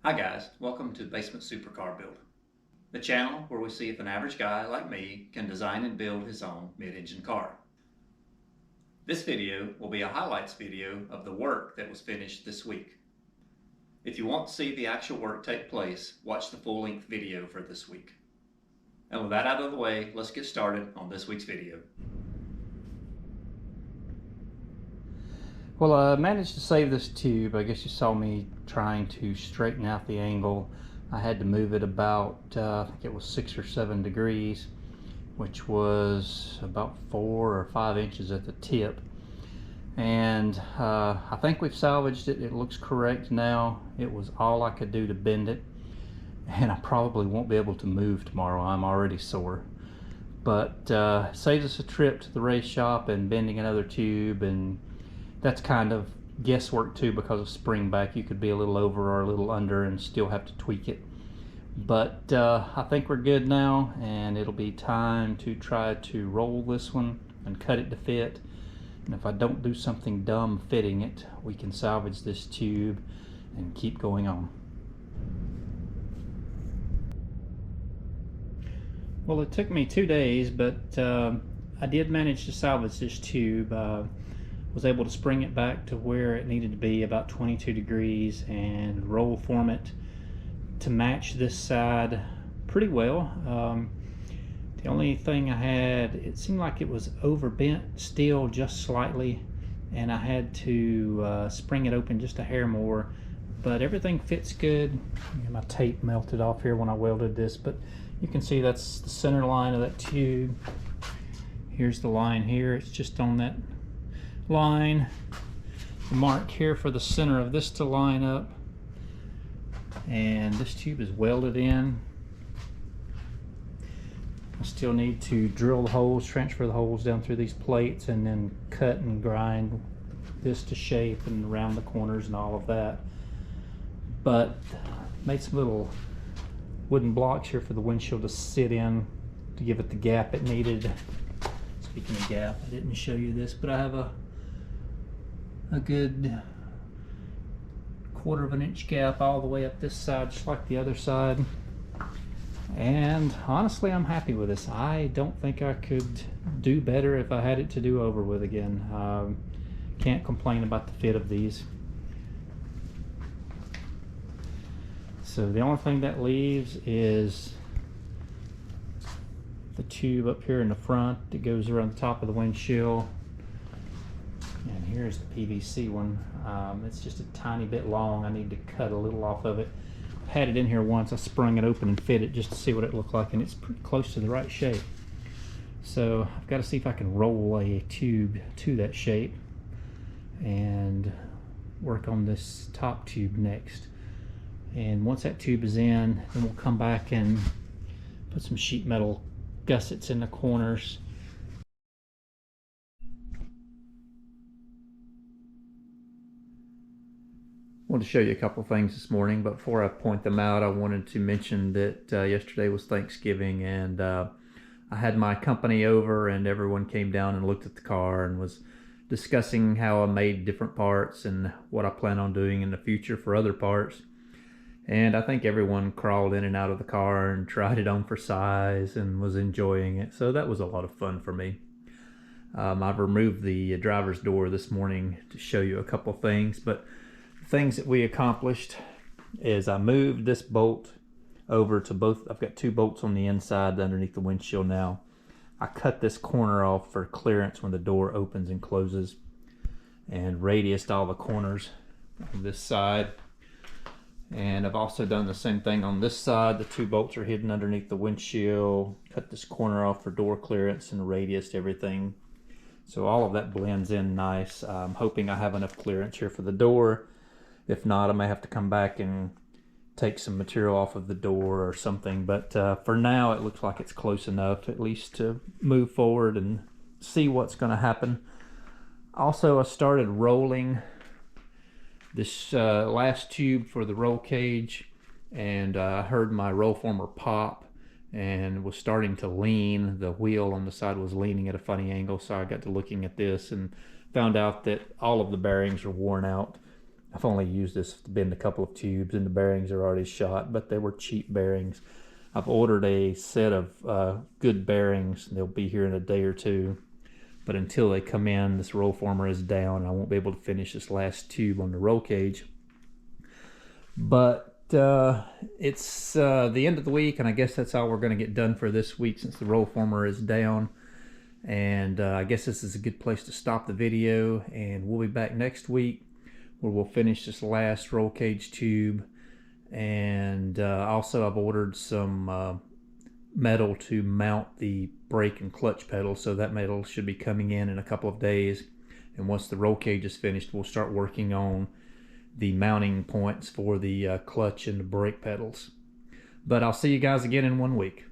Hi guys, welcome to Basement Supercar Build, the channel where we see if an average guy like me can design and build his own mid-engine car. This video will be a highlights video of the work that was finished this week. If you want to see the actual work take place, watch the full-length video for this week. And with that out of the way, let's get started on this week's video. Well, I managed to save this tube. I guess you saw me trying to straighten out the angle. I had to move it about, I think it was 6 or 7 degrees, which was about 4 or 5 inches at the tip. And I think we've salvaged it. It looks correct now. It was all I could do to bend it. And I probably won't be able to move tomorrow. I'm already sore. But saves us a trip to the race shop and bending another tube, and that's kind of guesswork too because of spring back. You could be a little over or a little under and still have to tweak it. But I think we're good now, and it'll be time to try to roll this one and cut it to fit. And if I don't do something dumb fitting it, we can salvage this tube and keep going on. Well, it took me 2 days, but I did manage to salvage this tube. Was able to spring it back to where it needed to be, about 22 degrees, and roll form it to match this side pretty well. The only thing I had, it seemed like it was overbent still just slightly, and I had to spring it open just a hair more, but everything fits good. My tape melted off here when I welded this, but you can see that's the center line of that tube. Here's the line here. It's just on that line. The mark here for the center of this to line up, and this tube is welded in. I still need to drill the holes, transfer the holes down through these plates, and then cut and grind this to shape and around the corners and all of that. But made some little wooden blocks here for the windshield to sit in to give it the gap it needed. Speaking of gap, I didn't show you this, but I have a good 1/4 of an inch gap all the way up this side, just like the other side. And honestly, I'm happy with this. I don't think I could do better if I had it to do over with again. Can't complain about the fit of these. So the only thing that leaves is the tube up here in the front that goes around the top of the windshield. And here's the PVC one. It's just a tiny bit long. I need to cut a little off of it. I've had it in here once. I sprung it open and fit it just to see what it looked like, and it's pretty close to the right shape. So I've got to see if I can roll a tube to that shape and work on this top tube next. And once that tube is in, then we'll come back and put some sheet metal gussets in the corners. I wanted to show you a couple of things this morning, but before I point them out, I wanted to mention that yesterday was Thanksgiving, and I had my company over, and everyone came down and looked at the car and was discussing how I made different parts and what I plan on doing in the future for other parts. And I think everyone crawled in and out of the car and tried it on for size and was enjoying it, so that was a lot of fun for me. I've removed the driver's door this morning to show you a couple of things, but things that we accomplished is I moved this bolt over to both. I've got 2 bolts on the inside underneath the windshield now. I cut this corner off for clearance when the door opens and closes, and radiused all the corners on this side. And I've also done the same thing on this side. The 2 bolts are hidden underneath the windshield. Cut this corner off for door clearance and radiused everything. So all of that blends in nice. I'm hoping I have enough clearance here for the door. If not, I may have to come back and take some material off of the door or something. But for now, it looks like it's close enough, at least to move forward and see what's going to happen. Also, I started rolling this last tube for the roll cage, and I heard my roll former pop and was starting to lean. The wheel on the side was leaning at a funny angle, so I got to looking at this and found out that all of the bearings are worn out. I've only used this to bend a couple of tubes, and the bearings are already shot, but they were cheap bearings. I've ordered a set of good bearings. They'll be here in a day or two. But until they come in, this roll former is down. I won't be able to finish this last tube on the roll cage. But it's the end of the week, and I guess that's all we're going to get done for this week since the roll former is down. And I guess this is a good place to stop the video, and we'll be back next week where we'll finish this last roll cage tube. And also I've ordered some metal to mount the brake and clutch pedals, so that metal should be coming in a couple of days. And once the roll cage is finished, we'll start working on the mounting points for the clutch and the brake pedals. But I'll see you guys again in 1 week.